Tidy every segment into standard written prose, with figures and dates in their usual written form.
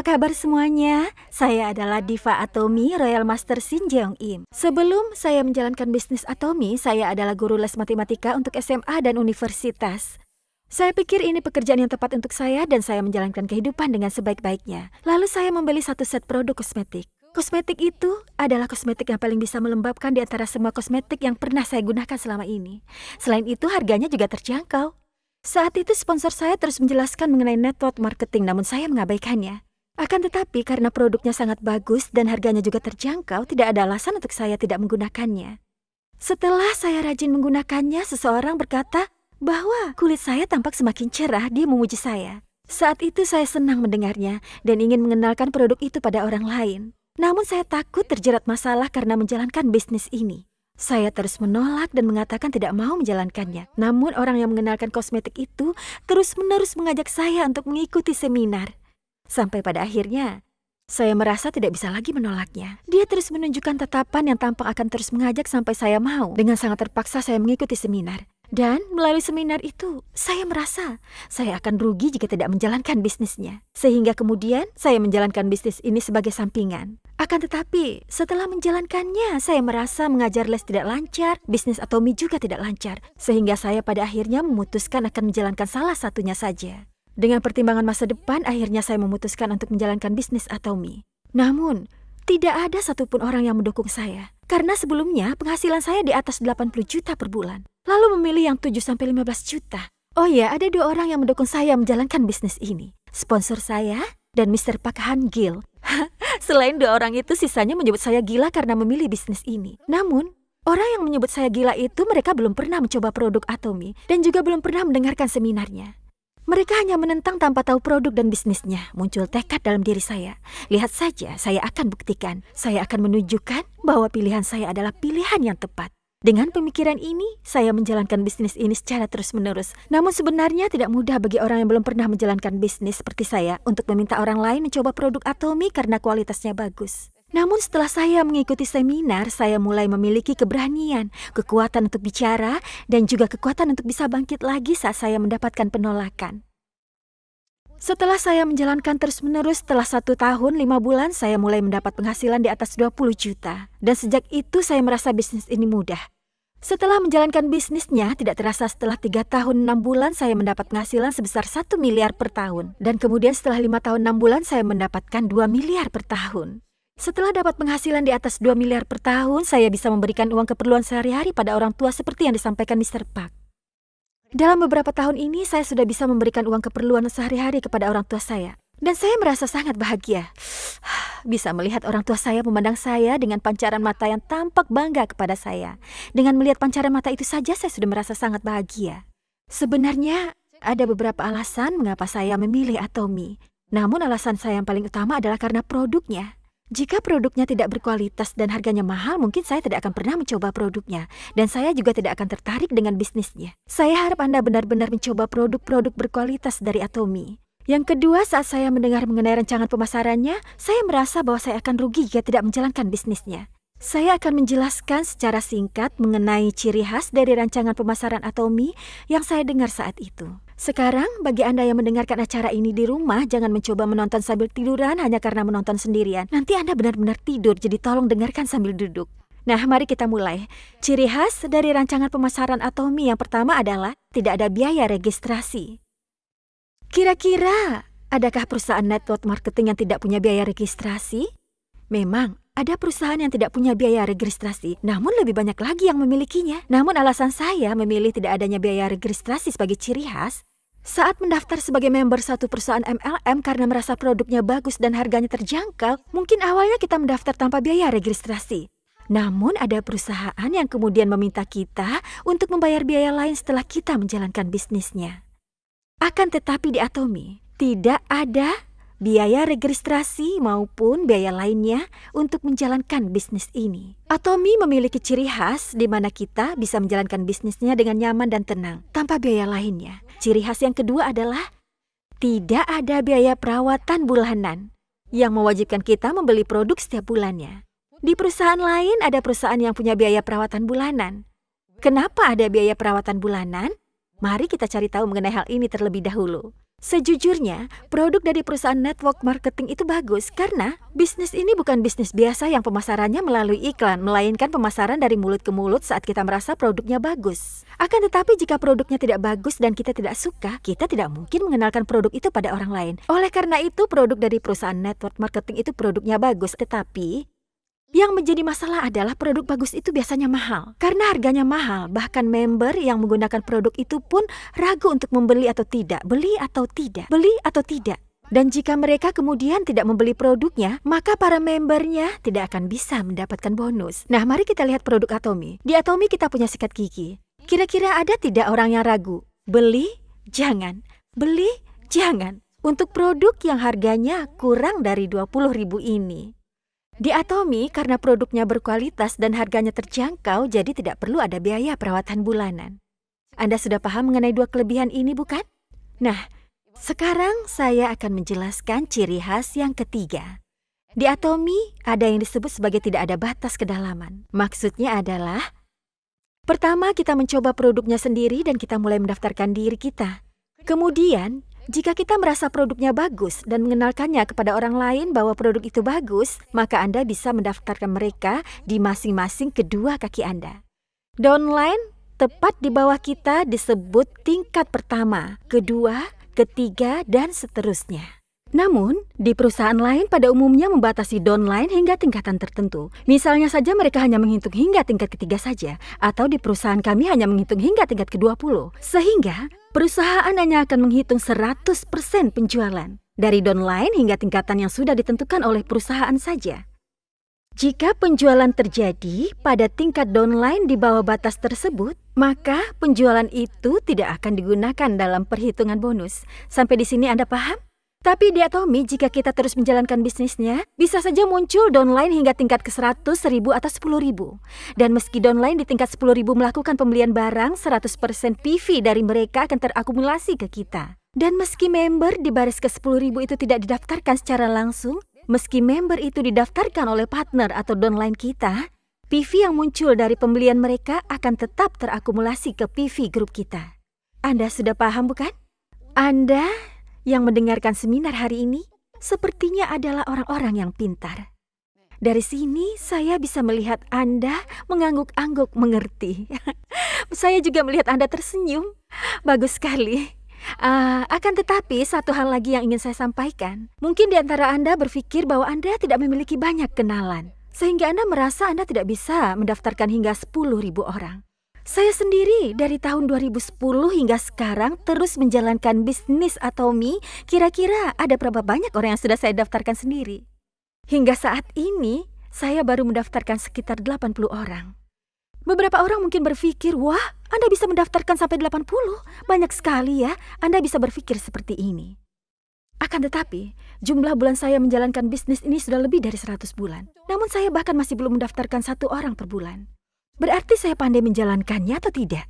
apa kabar semuanya? Saya adalah Diva Atomy, Royal Master Shin Jeong Im. Sebelum saya menjalankan bisnis Atomy, saya adalah guru les matematika untuk SMA dan universitas. Saya pikir ini pekerjaan yang tepat untuk saya dan saya menjalankan kehidupan dengan sebaik-baiknya. Lalu saya membeli satu set produk kosmetik. Kosmetik itu adalah kosmetik yang paling bisa melembabkan di antara semua kosmetik yang pernah saya gunakan selama ini. Selain itu, harganya juga terjangkau. Saat itu sponsor saya terus menjelaskan mengenai network marketing, namun saya mengabaikannya. Akan tetapi karena produknya sangat bagus dan harganya juga terjangkau, tidak ada alasan untuk saya tidak menggunakannya. Setelah saya rajin menggunakannya, seseorang berkata bahwa kulit saya tampak semakin cerah. Dia memuji saya. Saat itu saya senang mendengarnya dan ingin mengenalkan produk itu pada orang lain. Namun saya takut terjerat masalah karena menjalankan bisnis ini. Saya terus menolak dan mengatakan tidak mau menjalankannya. Namun orang yang mengenalkan kosmetik itu terus-menerus mengajak saya untuk mengikuti seminar. Sampai pada akhirnya, saya merasa tidak bisa lagi menolaknya. Dia terus menunjukkan tatapan yang tampak akan terus mengajak sampai saya mau. Dengan sangat terpaksa saya mengikuti seminar. Dan melalui seminar itu, saya merasa saya akan rugi jika tidak menjalankan bisnisnya. Sehingga kemudian saya menjalankan bisnis ini sebagai sampingan. Akan tetapi, setelah menjalankannya, saya merasa mengajar les tidak lancar, bisnis Atomy juga tidak lancar. Sehingga saya pada akhirnya memutuskan akan menjalankan salah satunya saja. Dengan pertimbangan masa depan, akhirnya saya memutuskan untuk menjalankan bisnis Atomy. Namun, tidak ada satupun orang yang mendukung saya. Karena sebelumnya penghasilan saya di atas 80 juta per bulan. Lalu memilih yang 7-15 juta. Oh ya, ada dua orang yang mendukung saya menjalankan bisnis ini. Sponsor saya dan Mr. Park Han Gil. Selain dua orang itu, sisanya menyebut saya gila karena memilih bisnis ini. Namun, orang yang menyebut saya gila itu mereka belum pernah mencoba produk Atomy dan juga belum pernah mendengarkan seminarnya. Mereka hanya menentang tanpa tahu produk dan bisnisnya. Muncul tekad dalam diri saya. Lihat saja, saya akan buktikan. Saya akan menunjukkan bahwa pilihan saya adalah pilihan yang tepat. Dengan pemikiran ini, saya menjalankan bisnis ini secara terus-menerus. Namun sebenarnya tidak mudah bagi orang yang belum pernah menjalankan bisnis seperti saya untuk meminta orang lain mencoba produk Atomy karena kualitasnya bagus. Namun setelah saya mengikuti seminar, saya mulai memiliki keberanian, kekuatan untuk bicara, dan juga kekuatan untuk bisa bangkit lagi saat saya mendapatkan penolakan. Setelah saya menjalankan terus-menerus, setelah 1 tahun 5 bulan, saya mulai mendapat penghasilan di atas 20 juta. Dan sejak itu saya merasa bisnis ini mudah. Setelah menjalankan bisnisnya, tidak terasa setelah 3 tahun 6 bulan, saya mendapat penghasilan sebesar 1 miliar per tahun. Dan kemudian setelah 5 tahun 6 bulan, saya mendapatkan 2 miliar per tahun. Setelah dapat penghasilan di atas 2 miliar per tahun, saya bisa memberikan uang keperluan sehari-hari pada orang tua seperti yang disampaikan Mr. Park. Dalam beberapa tahun ini, saya sudah bisa memberikan uang keperluan sehari-hari kepada orang tua saya. Dan saya merasa sangat bahagia. Bisa melihat orang tua saya memandang saya dengan pancaran mata yang tampak bangga kepada saya. Dengan melihat pancaran mata itu saja, saya sudah merasa sangat bahagia. Sebenarnya, ada beberapa alasan mengapa saya memilih Atomy. Namun alasan saya yang paling utama adalah karena produknya. Jika produknya tidak berkualitas dan harganya mahal, mungkin saya tidak akan pernah mencoba produknya. Dan saya juga tidak akan tertarik dengan bisnisnya. Saya harap Anda benar-benar mencoba produk-produk berkualitas dari Atomy. Yang kedua, saat saya mendengar mengenai rancangan pemasarannya, saya merasa bahwa saya akan rugi jika tidak menjalankan bisnisnya. Saya akan menjelaskan secara singkat mengenai ciri khas dari rancangan pemasaran Atomy yang saya dengar saat itu. Sekarang, bagi Anda yang mendengarkan acara ini di rumah, jangan mencoba menonton sambil tiduran hanya karena menonton sendirian. Nanti Anda benar-benar tidur, jadi tolong dengarkan sambil duduk. Nah, mari kita mulai. Ciri khas dari rancangan pemasaran Atomy yang pertama adalah tidak ada biaya registrasi. Kira-kira, adakah perusahaan network marketing yang tidak punya biaya registrasi? Memang, ada perusahaan yang tidak punya biaya registrasi, namun lebih banyak lagi yang memilikinya. Namun alasan saya memilih tidak adanya biaya registrasi sebagai ciri khas, saat mendaftar sebagai member satu perusahaan MLM karena merasa produknya bagus dan harganya terjangkau, mungkin awalnya kita mendaftar tanpa biaya registrasi. Namun ada perusahaan yang kemudian meminta kita untuk membayar biaya lain setelah kita menjalankan bisnisnya. Akan tetapi di Atomy, tidak ada biaya registrasi maupun biaya lainnya untuk menjalankan bisnis ini. Atomy memiliki ciri khas di mana kita bisa menjalankan bisnisnya dengan nyaman dan tenang, tanpa biaya lainnya. Ciri khas yang kedua adalah tidak ada biaya perawatan bulanan yang mewajibkan kita membeli produk setiap bulannya. Di perusahaan lain ada perusahaan yang punya biaya perawatan bulanan. Kenapa ada biaya perawatan bulanan? Mari kita cari tahu mengenai hal ini terlebih dahulu. Sejujurnya, produk dari perusahaan network marketing itu bagus karena bisnis ini bukan bisnis biasa yang pemasarannya melalui iklan, melainkan pemasaran dari mulut ke mulut saat kita merasa produknya bagus. Akan tetapi jika produknya tidak bagus dan kita tidak suka, kita tidak mungkin mengenalkan produk itu pada orang lain. Oleh karena itu, produk dari perusahaan network marketing itu produknya bagus, tetapi yang menjadi masalah adalah produk bagus itu biasanya mahal. Karena harganya mahal, bahkan member yang menggunakan produk itu pun ragu untuk membeli atau tidak, beli atau tidak, beli atau tidak. Dan jika mereka kemudian tidak membeli produknya, maka para membernya tidak akan bisa mendapatkan bonus. Nah, mari kita lihat produk Atomy. Di Atomy kita punya sikat gigi. Kira-kira ada tidak orang yang ragu? Beli? Jangan. Beli? Jangan. Untuk produk yang harganya kurang dari 20.000 ini. Di Atomy, karena produknya berkualitas dan harganya terjangkau, jadi tidak perlu ada biaya perawatan bulanan. Anda sudah paham mengenai dua kelebihan ini, bukan? Nah, sekarang saya akan menjelaskan ciri khas yang ketiga. Di Atomy, ada yang disebut sebagai tidak ada batas kedalaman. Maksudnya adalah, pertama kita mencoba produknya sendiri dan kita mulai mendaftarkan diri kita. Kemudian, jika kita merasa produknya bagus dan mengenalkannya kepada orang lain bahwa produk itu bagus, maka Anda bisa mendaftarkan mereka di masing-masing kedua kaki Anda. Downline tepat di bawah kita disebut tingkat pertama, kedua, ketiga, dan seterusnya. Namun, di perusahaan lain pada umumnya membatasi downline hingga tingkatan tertentu. Misalnya saja mereka hanya menghitung hingga tingkat ketiga saja, atau di perusahaan kami hanya menghitung hingga tingkat ke-20. Sehingga, perusahaan hanya akan menghitung 100% penjualan, dari downline hingga tingkatan yang sudah ditentukan oleh perusahaan saja. Jika penjualan terjadi pada tingkat downline di bawah batas tersebut, maka penjualan itu tidak akan digunakan dalam perhitungan bonus. Sampai di sini Anda paham? Tapi di Atomy, jika kita terus menjalankan bisnisnya, bisa saja muncul downline hingga tingkat ke 100, 1000, atau 10.000. Dan meski downline di tingkat 10.000 melakukan pembelian barang, 100% PV dari mereka akan terakumulasi ke kita. Dan meski member di baris ke 10.000 itu tidak didaftarkan secara langsung, meski member itu didaftarkan oleh partner atau downline kita, PV yang muncul dari pembelian mereka akan tetap terakumulasi ke PV grup kita. Anda sudah paham bukan? Anda yang mendengarkan seminar hari ini sepertinya adalah orang-orang yang pintar. Dari sini saya bisa melihat Anda mengangguk-angguk mengerti. Saya juga melihat Anda tersenyum. Bagus sekali. Akan tetapi satu hal lagi yang ingin saya sampaikan. Mungkin di antara Anda berpikir bahwa Anda tidak memiliki banyak kenalan, sehingga Anda merasa Anda tidak bisa mendaftarkan hingga 10.000 orang. Saya sendiri dari tahun 2010 hingga sekarang terus menjalankan bisnis Atomy. Kira-kira ada berapa banyak orang yang sudah saya daftarkan sendiri? Hingga saat ini, saya baru mendaftarkan sekitar 80 orang. Beberapa orang mungkin berpikir, wah, Anda bisa mendaftarkan sampai 80. Banyak sekali ya, Anda bisa berpikir seperti ini. Akan tetapi, jumlah bulan saya menjalankan bisnis ini sudah lebih dari 100 bulan. Namun saya bahkan masih belum mendaftarkan 1 orang per bulan. Berarti saya pandai menjalankannya atau tidak?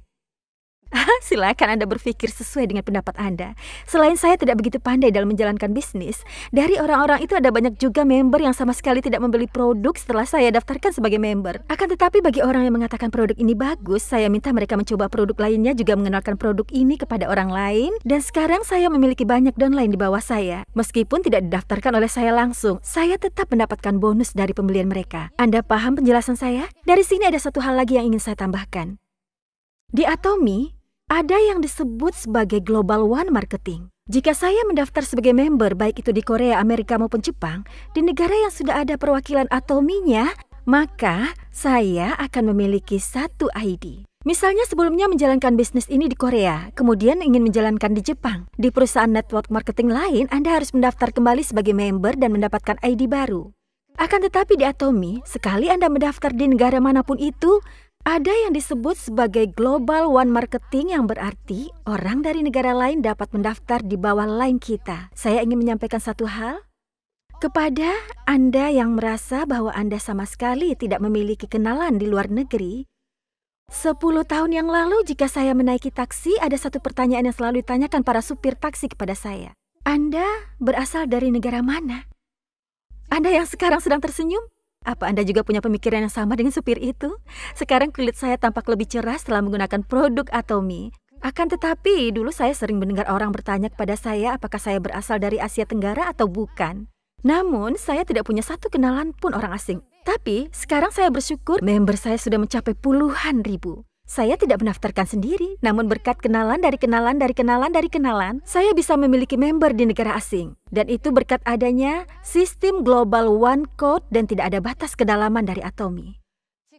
Silakan Anda berpikir sesuai dengan pendapat Anda. Selain saya tidak begitu pandai dalam menjalankan bisnis, dari orang-orang itu ada banyak juga member yang sama sekali tidak membeli produk setelah saya daftarkan sebagai member. Akan tetapi bagi orang yang mengatakan produk ini bagus, saya minta mereka mencoba produk lainnya, juga mengenalkan produk ini kepada orang lain. Dan sekarang saya memiliki banyak downline di bawah saya. Meskipun tidak didaftarkan oleh saya langsung, saya tetap mendapatkan bonus dari pembelian mereka. Anda paham penjelasan saya? Dari sini ada satu hal lagi yang ingin saya tambahkan. Di Atomy, ada yang disebut sebagai Global One Marketing. Jika saya mendaftar sebagai member, baik itu di Korea, Amerika maupun Jepang, di negara yang sudah ada perwakilan Atomy-nya, maka saya akan memiliki satu ID. Misalnya sebelumnya menjalankan bisnis ini di Korea, kemudian ingin menjalankan di Jepang. Di perusahaan network marketing lain, Anda harus mendaftar kembali sebagai member dan mendapatkan ID baru. Akan tetapi di Atomy, sekali Anda mendaftar di negara manapun itu, ada yang disebut sebagai Global One Marketing, yang berarti orang dari negara lain dapat mendaftar di bawah line kita. Saya ingin menyampaikan satu hal kepada Anda yang merasa bahwa Anda sama sekali tidak memiliki kenalan di luar negeri. 10 tahun yang lalu jika saya menaiki taksi, ada satu pertanyaan yang selalu ditanyakan para supir taksi kepada saya. Anda berasal dari negara mana? Anda yang sekarang sedang tersenyum? Apa Anda juga punya pemikiran yang sama dengan supir itu? Sekarang kulit saya tampak lebih cerah setelah menggunakan produk Atomy. Akan tetapi, dulu saya sering mendengar orang bertanya kepada saya apakah saya berasal dari Asia Tenggara atau bukan. Namun, saya tidak punya satu kenalan pun orang asing. Tapi, sekarang saya bersyukur member saya sudah mencapai puluhan ribu. Saya tidak mendaftarkan sendiri, namun berkat kenalan dari kenalan, saya bisa memiliki member di negara asing. Dan itu berkat adanya sistem Global One Code dan tidak ada batas kedalaman dari Atomy.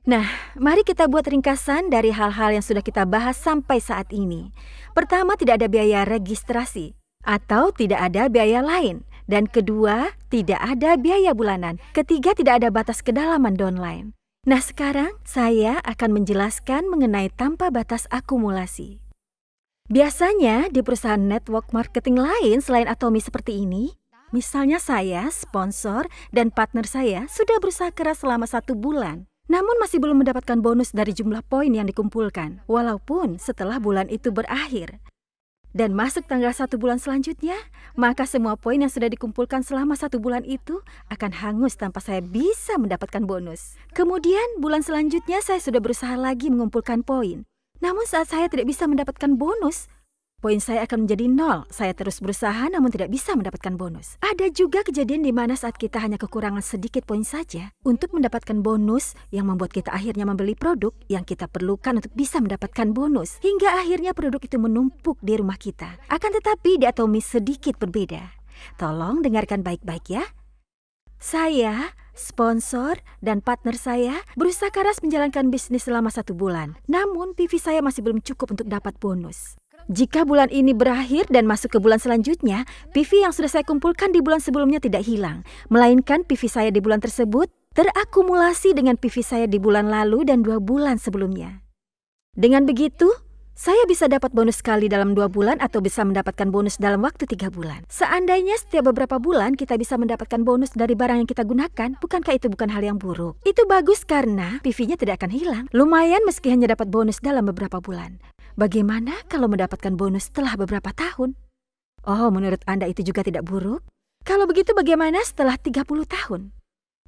Nah, mari kita buat ringkasan dari hal-hal yang sudah kita bahas sampai saat ini. Pertama, tidak ada biaya registrasi atau tidak ada biaya lain. Dan kedua, tidak ada biaya bulanan. Ketiga, tidak ada batas kedalaman downline. Nah, sekarang saya akan menjelaskan mengenai tanpa batas akumulasi. Biasanya di perusahaan network marketing lain selain Atomy seperti ini, misalnya saya, sponsor, dan partner saya sudah berusaha keras selama 1 bulan. Namun masih belum mendapatkan bonus dari jumlah poin yang dikumpulkan, walaupun setelah bulan itu berakhir. Dan masuk tanggal 1 bulan selanjutnya, maka semua poin yang sudah dikumpulkan selama 1 bulan itu akan hangus tanpa saya bisa mendapatkan bonus. Kemudian bulan selanjutnya saya sudah berusaha lagi mengumpulkan poin. Namun saat saya tidak bisa mendapatkan bonus, poin saya akan menjadi 0. Saya terus berusaha namun tidak bisa mendapatkan bonus. Ada juga kejadian di mana saat kita hanya kekurangan sedikit poin saja untuk mendapatkan bonus yang membuat kita akhirnya membeli produk yang kita perlukan untuk bisa mendapatkan bonus. Hingga akhirnya produk itu menumpuk di rumah kita. Akan tetapi di Atomy sedikit berbeda. Tolong dengarkan baik-baik ya. Saya, sponsor, dan partner saya berusaha keras menjalankan bisnis selama 1 bulan. Namun PV saya masih belum cukup untuk dapat bonus. Jika bulan ini berakhir dan masuk ke bulan selanjutnya, PV yang sudah saya kumpulkan di bulan sebelumnya tidak hilang, melainkan PV saya di bulan tersebut terakumulasi dengan PV saya di bulan lalu dan 2 bulan sebelumnya. Dengan begitu, saya bisa dapat bonus sekali dalam 2 bulan atau bisa mendapatkan bonus dalam waktu 3 bulan. Seandainya setiap beberapa bulan kita bisa mendapatkan bonus dari barang yang kita gunakan, bukankah itu bukan hal yang buruk? Itu bagus karena PV-nya tidak akan hilang. Lumayan meski hanya dapat bonus dalam beberapa bulan. Bagaimana kalau mendapatkan bonus setelah beberapa tahun? Oh, menurut Anda itu juga tidak buruk? Kalau begitu bagaimana setelah 30 tahun?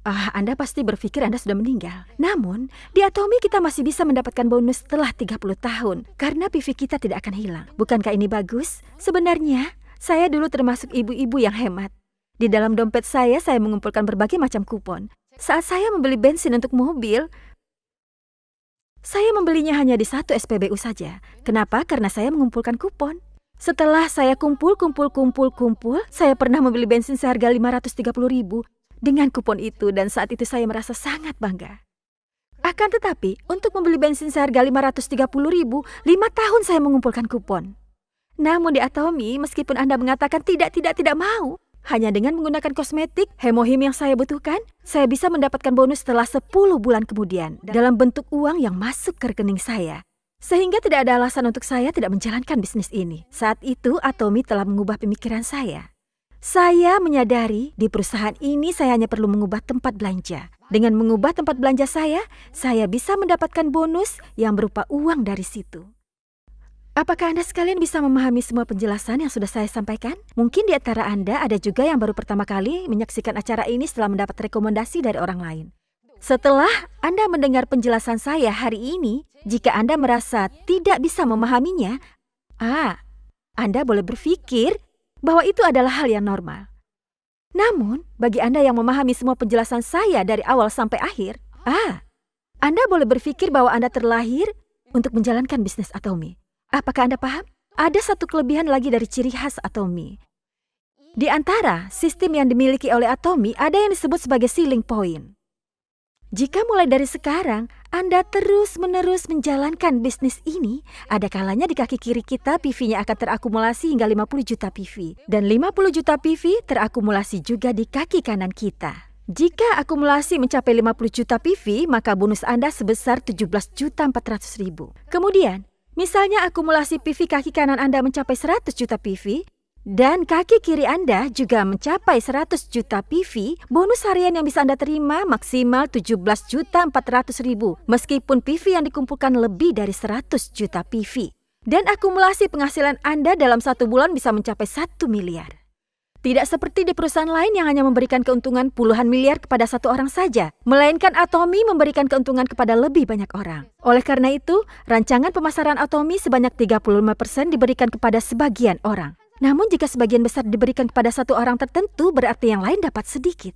Anda pasti berpikir Anda sudah meninggal. Namun, di Atomy kita masih bisa mendapatkan bonus setelah 30 tahun karena PV kita tidak akan hilang. Bukankah ini bagus? Sebenarnya, saya dulu termasuk ibu-ibu yang hemat. Di dalam dompet saya mengumpulkan berbagai macam kupon. Saat saya membeli bensin untuk mobil, saya membelinya hanya di 1 SPBU saja. Kenapa? Karena saya mengumpulkan kupon. Setelah saya kumpul, saya pernah membeli bensin seharga 530.000 dengan kupon itu dan saat itu saya merasa sangat bangga. Akan tetapi, untuk membeli bensin seharga 530.000, 5 tahun saya mengumpulkan kupon. Namun di Atomy, meskipun Anda mengatakan tidak mau, hanya dengan menggunakan kosmetik, hemohim yang saya butuhkan, saya bisa mendapatkan bonus setelah 10 bulan kemudian dalam bentuk uang yang masuk ke rekening saya. Sehingga tidak ada alasan untuk saya tidak menjalankan bisnis ini. Saat itu, Atomy telah mengubah pemikiran saya. Saya menyadari di perusahaan ini saya hanya perlu mengubah tempat belanja. Dengan mengubah tempat belanja saya bisa mendapatkan bonus yang berupa uang dari situ. Apakah Anda sekalian bisa memahami semua penjelasan yang sudah saya sampaikan? Mungkin di antara Anda ada juga yang baru pertama kali menyaksikan acara ini setelah mendapat rekomendasi dari orang lain. Setelah Anda mendengar penjelasan saya hari ini, jika Anda merasa tidak bisa memahaminya, Anda boleh berpikir bahwa itu adalah hal yang normal. Namun, bagi Anda yang memahami semua penjelasan saya dari awal sampai akhir, Anda boleh berpikir bahwa Anda terlahir untuk menjalankan bisnis Atomy. Apakah Anda paham? Ada satu kelebihan lagi dari ciri khas Atomy. Di antara sistem yang dimiliki oleh Atomy ada yang disebut sebagai ceiling point. Jika mulai dari sekarang Anda terus-menerus menjalankan bisnis ini, ada kalanya di kaki kiri kita PV-nya akan terakumulasi hingga 50 juta PV. Dan 50 juta PV terakumulasi juga di kaki kanan kita. Jika akumulasi mencapai 50 juta PV, maka bonus Anda sebesar 17.400.000. Kemudian, misalnya akumulasi PV kaki kanan Anda mencapai 100 juta PV, dan kaki kiri Anda juga mencapai 100 juta PV, bonus harian yang bisa Anda terima maksimal 17.400.000, meskipun PV yang dikumpulkan lebih dari 100 juta PV. Dan akumulasi penghasilan Anda dalam 1 bulan bisa mencapai 1 miliar. Tidak seperti di perusahaan lain yang hanya memberikan keuntungan puluhan miliar kepada satu orang saja, melainkan Atomy memberikan keuntungan kepada lebih banyak orang. Oleh karena itu, rancangan pemasaran Atomy sebanyak 35% diberikan kepada sebagian orang. Namun jika sebagian besar diberikan kepada satu orang tertentu, berarti yang lain dapat sedikit.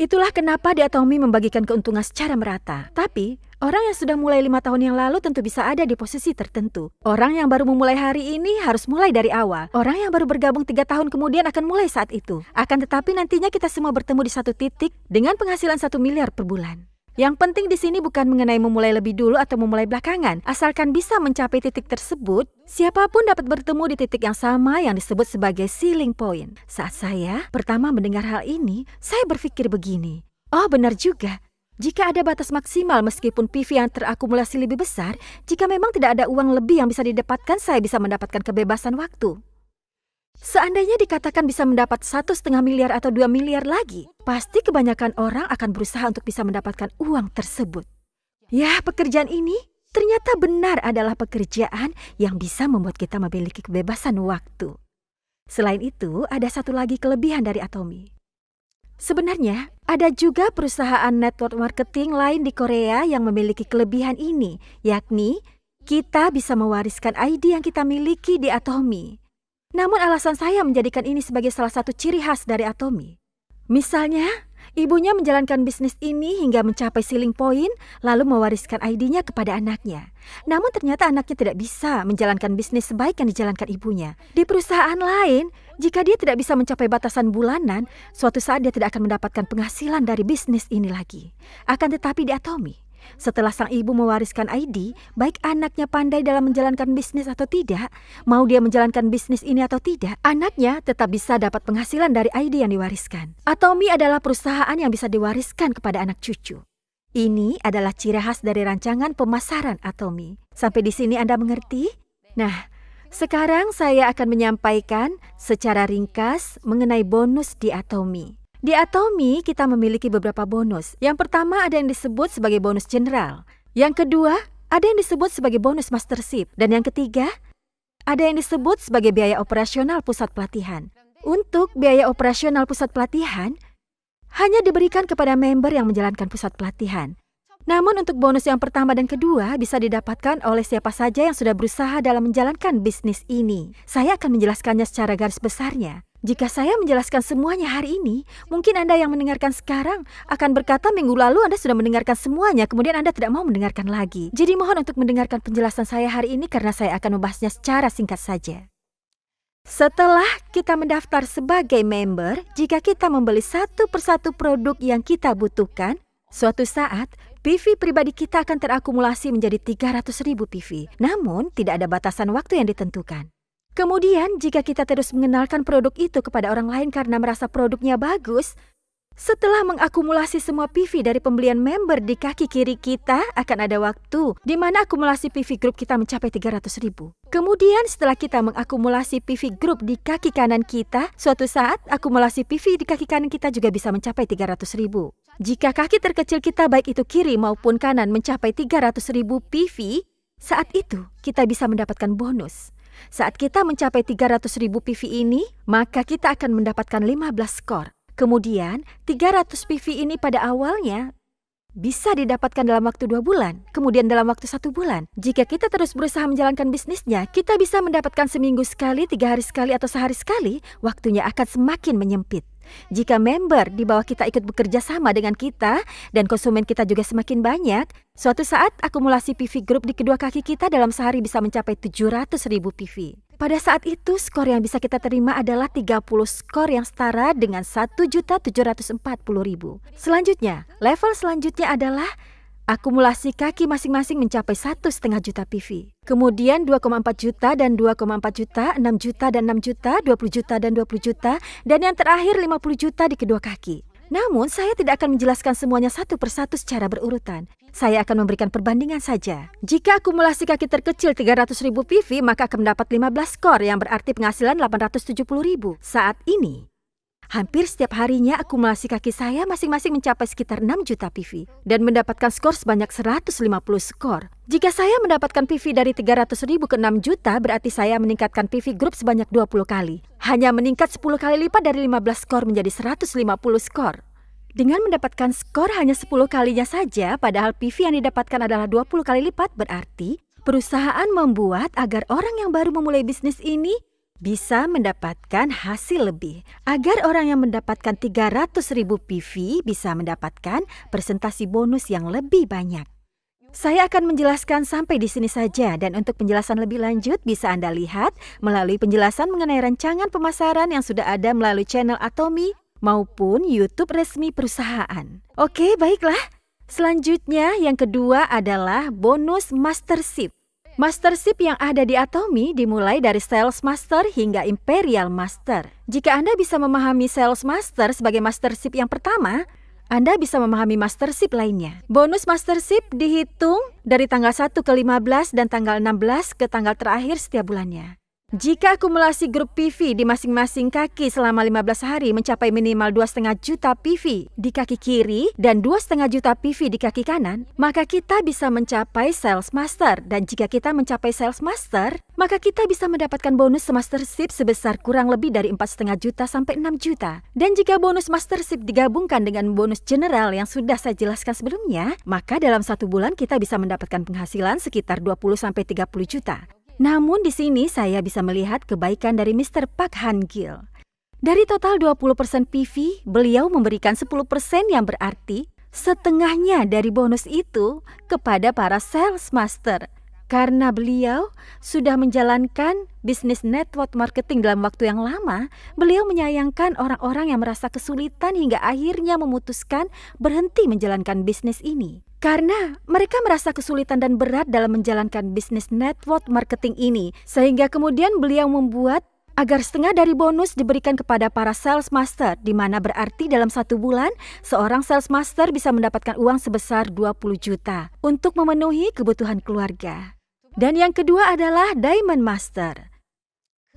Itulah kenapa di Atomy membagikan keuntungan secara merata. Tapi, orang yang sudah mulai 5 tahun yang lalu tentu bisa ada di posisi tertentu. Orang yang baru memulai hari ini harus mulai dari awal. Orang yang baru bergabung 3 tahun kemudian akan mulai saat itu. Akan tetapi nantinya kita semua bertemu di satu titik dengan penghasilan 1 miliar per bulan. Yang penting di sini bukan mengenai memulai lebih dulu atau memulai belakangan. Asalkan bisa mencapai titik tersebut, siapapun dapat bertemu di titik yang sama yang disebut sebagai ceiling point. Saat saya pertama mendengar hal ini, saya berpikir begini. Oh, benar juga. Jika ada batas maksimal meskipun PV yang terakumulasi lebih besar, jika memang tidak ada uang lebih yang bisa didapatkan, saya bisa mendapatkan kebebasan waktu. Seandainya dikatakan bisa mendapat 1,5 miliar atau 2 miliar lagi, pasti kebanyakan orang akan berusaha untuk bisa mendapatkan uang tersebut. Ya, pekerjaan ini ternyata benar adalah pekerjaan yang bisa membuat kita memiliki kebebasan waktu. Selain itu, ada satu lagi kelebihan dari Atomy. Sebenarnya, ada juga perusahaan network marketing lain di Korea yang memiliki kelebihan ini, yakni kita bisa mewariskan ID yang kita miliki di Atomy. Namun alasan saya menjadikan ini sebagai salah satu ciri khas dari Atomy. Misalnya, ibunya menjalankan bisnis ini hingga mencapai ceiling point, lalu mewariskan ID-nya kepada anaknya. Namun ternyata anaknya tidak bisa menjalankan bisnis sebaik yang dijalankan ibunya. Di perusahaan lain, jika dia tidak bisa mencapai batasan bulanan, suatu saat dia tidak akan mendapatkan penghasilan dari bisnis ini lagi. Akan tetapi di Atomy, setelah sang ibu mewariskan ID, baik anaknya pandai dalam menjalankan bisnis atau tidak, mau dia menjalankan bisnis ini atau tidak, anaknya tetap bisa dapat penghasilan dari ID yang diwariskan. Atomy adalah perusahaan yang bisa diwariskan kepada anak cucu. Ini adalah ciri khas dari rancangan pemasaran Atomy. Sampai di sini Anda mengerti? Nah, sekarang saya akan menyampaikan secara ringkas mengenai bonus di Atomy. Di Atomy, kita memiliki beberapa bonus. Yang pertama ada yang disebut sebagai bonus general. Yang kedua, ada yang disebut sebagai bonus mastership. Dan yang ketiga, ada yang disebut sebagai biaya operasional pusat pelatihan. Untuk biaya operasional pusat pelatihan, hanya diberikan kepada member yang menjalankan pusat pelatihan. Namun untuk bonus yang pertama dan kedua bisa didapatkan oleh siapa saja yang sudah berusaha dalam menjalankan bisnis ini. Saya akan menjelaskannya secara garis besarnya. Jika saya menjelaskan semuanya hari ini, mungkin Anda yang mendengarkan sekarang akan berkata minggu lalu Anda sudah mendengarkan semuanya, kemudian Anda tidak mau mendengarkan lagi. Jadi mohon untuk mendengarkan penjelasan saya hari ini karena saya akan membahasnya secara singkat saja. Setelah kita mendaftar sebagai member, jika kita membeli satu persatu produk yang kita butuhkan, suatu saat PV pribadi kita akan terakumulasi menjadi 300.000 PV. Namun, tidak ada batasan waktu yang ditentukan. Kemudian, jika kita terus mengenalkan produk itu kepada orang lain karena merasa produknya bagus, setelah mengakumulasi semua PV dari pembelian member di kaki kiri kita, akan ada waktu di mana akumulasi PV grup kita mencapai 300.000. Kemudian, setelah kita mengakumulasi PV grup di kaki kanan kita, suatu saat akumulasi PV di kaki kanan kita juga bisa mencapai 300.000. Jika kaki terkecil kita baik itu kiri maupun kanan mencapai 300.000 PV, saat itu kita bisa mendapatkan bonus. Saat kita mencapai 300.000 PV ini, maka kita akan mendapatkan 15 skor. Kemudian, 300 PV ini pada awalnya bisa didapatkan dalam waktu 2 bulan, kemudian dalam waktu 1 bulan. Jika kita terus berusaha menjalankan bisnisnya, kita bisa mendapatkan seminggu sekali, 3 hari sekali, atau sehari sekali, waktunya akan semakin menyempit. Jika member di bawah kita ikut bekerja sama dengan kita dan konsumen kita juga semakin banyak, suatu saat akumulasi PV grup di kedua kaki kita dalam sehari bisa mencapai 700.000 PV. Pada saat itu skor yang bisa kita terima adalah 30 skor yang setara dengan 1.740.000. Selanjutnya, level selanjutnya adalah akumulasi kaki masing-masing mencapai 1,5 juta PV. Kemudian 2,4 juta dan 2,4 juta, 6 juta dan 6 juta, 20 juta dan 20 juta, dan yang terakhir 50 juta di kedua kaki. Namun saya tidak akan menjelaskan semuanya satu persatu secara berurutan. Saya akan memberikan perbandingan saja. Jika akumulasi kaki terkecil 300.000 PV, maka akan mendapat 15 skor yang berarti penghasilan 870.000. Saat ini, Hampir setiap harinya akumulasi kaki saya masing-masing mencapai sekitar 6 juta PV dan mendapatkan skor sebanyak 150 skor. Jika saya mendapatkan PV dari 300.000 ke 6 juta, berarti saya meningkatkan PV grup sebanyak 20 kali. Hanya meningkat 10 kali lipat dari 15 skor menjadi 150 skor. Dengan mendapatkan skor hanya 10 kalinya saja, padahal PV yang didapatkan adalah 20 kali lipat, berarti perusahaan membuat agar orang yang baru memulai bisnis ini bisa mendapatkan hasil lebih. Agar orang yang mendapatkan 300.000 PV bisa mendapatkan presentasi bonus yang lebih banyak. Saya akan menjelaskan sampai di sini saja, dan untuk penjelasan lebih lanjut bisa Anda lihat melalui penjelasan mengenai rancangan pemasaran yang sudah ada melalui channel Atomy maupun YouTube resmi perusahaan. Oke, baiklah. Selanjutnya yang kedua adalah bonus mastership. Mastership yang ada di Atomy dimulai dari Sales Master hingga Imperial Master. Jika Anda bisa memahami Sales Master sebagai mastership yang pertama, Anda bisa memahami mastership lainnya. Bonus mastership dihitung dari tanggal 1 ke 15 dan tanggal 16 ke tanggal terakhir setiap bulannya. Jika akumulasi grup PV di masing-masing kaki selama 15 hari mencapai minimal 2,5 juta PV di kaki kiri dan 2,5 juta PV di kaki kanan, maka kita bisa mencapai Sales Master. Dan jika kita mencapai Sales Master, maka kita bisa mendapatkan bonus mastership sebesar kurang lebih dari 4,5 juta sampai 6 juta. Dan jika bonus mastership digabungkan dengan bonus general yang sudah saya jelaskan sebelumnya, maka dalam 1 bulan kita bisa mendapatkan penghasilan sekitar 20 sampai 30 juta. Namun di sini saya bisa melihat kebaikan dari Mr. Park Han-gil. Dari total 20% PV, beliau memberikan 10% yang berarti setengahnya dari bonus itu kepada para sales master. Karena beliau sudah menjalankan bisnis network marketing dalam waktu yang lama, beliau menyayangkan orang-orang yang merasa kesulitan hingga akhirnya memutuskan berhenti menjalankan bisnis ini. Karena mereka merasa kesulitan dan berat dalam menjalankan bisnis network marketing ini, sehingga kemudian beliau membuat agar setengah dari bonus diberikan kepada para sales master, di mana berarti dalam 1 bulan, seorang sales master bisa mendapatkan uang sebesar 20 juta untuk memenuhi kebutuhan keluarga. Dan yang kedua adalah Diamond Master.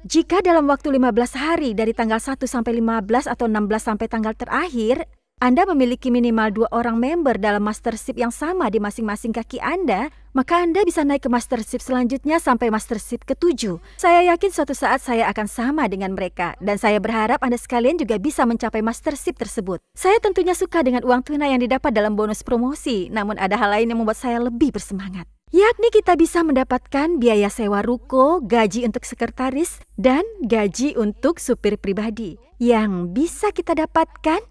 Jika dalam waktu 15 hari dari tanggal 1 sampai 15 atau 16 sampai tanggal terakhir, Anda memiliki minimal 2 orang member dalam mastership yang sama di masing-masing kaki Anda, maka Anda bisa naik ke mastership selanjutnya sampai mastership ke-7. Saya yakin suatu saat saya akan sama dengan mereka, dan saya berharap Anda sekalian juga bisa mencapai mastership tersebut. Saya tentunya suka dengan uang tunai yang didapat dalam bonus promosi, namun ada hal lain yang membuat saya lebih bersemangat. Yakni kita bisa mendapatkan biaya sewa ruko, gaji untuk sekretaris, dan gaji untuk supir pribadi yang bisa kita dapatkan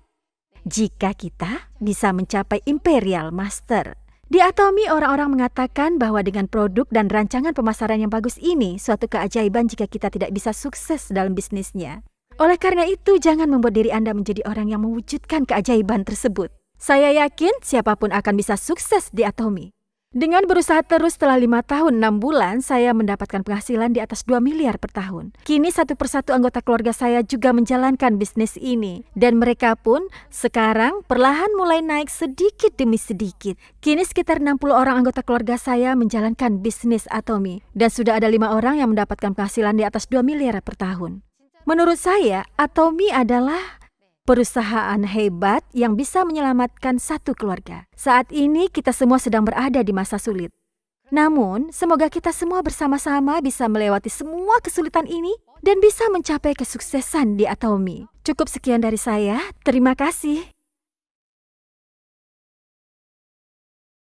jika kita bisa mencapai Imperial Master. Di Atomy, orang-orang mengatakan bahwa dengan produk dan rancangan pemasaran yang bagus ini, suatu keajaiban jika kita tidak bisa sukses dalam bisnisnya. Oleh karena itu, jangan membuat diri Anda menjadi orang yang mewujudkan keajaiban tersebut. Saya yakin siapapun akan bisa sukses di Atomy. Dengan berusaha terus setelah 5 tahun 6 bulan, saya mendapatkan penghasilan di atas 2 miliar per tahun. Kini satu persatu anggota keluarga saya juga menjalankan bisnis ini. Dan mereka pun sekarang perlahan mulai naik sedikit demi sedikit. Kini sekitar 60 orang anggota keluarga saya menjalankan bisnis Atomy. Dan sudah ada 5 orang yang mendapatkan penghasilan di atas 2 miliar per tahun. Menurut saya, Atomy adalah perusahaan hebat yang bisa menyelamatkan satu keluarga. Saat ini kita semua sedang berada di masa sulit. Namun, semoga kita semua bersama-sama bisa melewati semua kesulitan ini dan bisa mencapai kesuksesan di Atomy. Cukup sekian dari saya. Terima kasih.